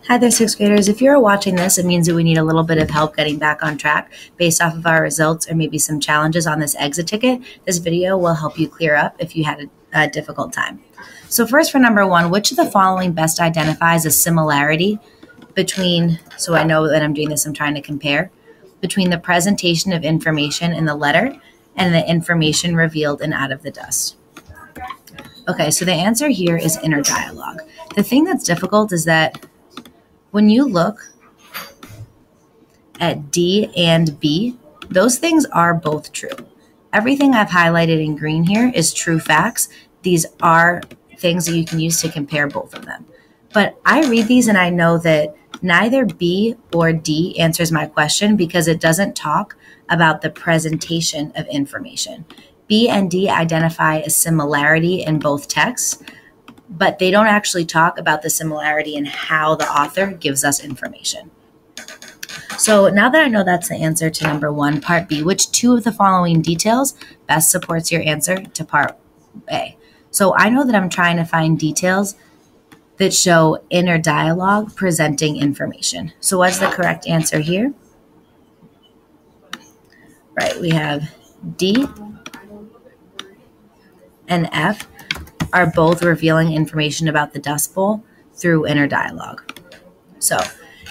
Hi there, sixth graders. If you're watching this, it means that we need a little bit of help getting back on track based off of our results or maybe some challenges on this exit ticket. This video will help you clear up if you had a difficult time. So first for number one, which of the following best identifies a similarity between, so I know that I'm doing this, I'm trying to compare, between the presentation of information in the letter and the information revealed in Out of the Dust? Okay, so the answer here is inner dialogue. The thing that's difficult is that when you look at D and B, those things are both true. Everything I've highlighted in green here is true facts. These are things that you can use to compare both of them. But I read these and I know that neither B or D answers my question because it doesn't talk about the presentation of information. B and D identify a similarity in both texts, but they don't actually talk about the similarity in how the author gives us information. So now that I know that's the answer to number one, part B, which two of the following details best supports your answer to part A? So I know that I'm trying to find details that show inner dialogue presenting information. So what's the correct answer here? Right, we have D and F are both revealing information about the Dust Bowl through inner dialogue. So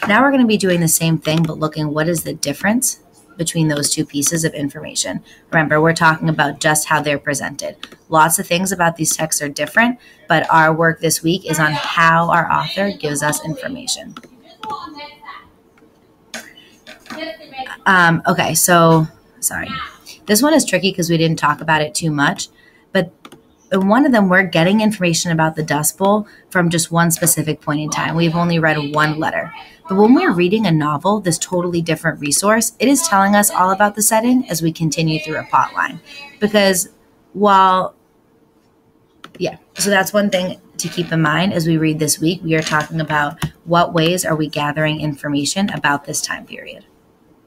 now we're going to be doing the same thing, but looking what is the difference between those two pieces of information. Remember, we're talking about just how they're presented. Lots of things about these texts are different, but our work this week is on how our author gives us information. Okay, so sorry. This one is tricky because we didn't talk about it too much, but in one of them, we're getting information about the Dust Bowl from just one specific point in time. We've only read one letter. But when we're reading a novel, this totally different resource, it is telling us all about the setting as we continue through a plot line. Because so that's one thing to keep in mind as we read this week. We are talking about what ways are we gathering information about this time period.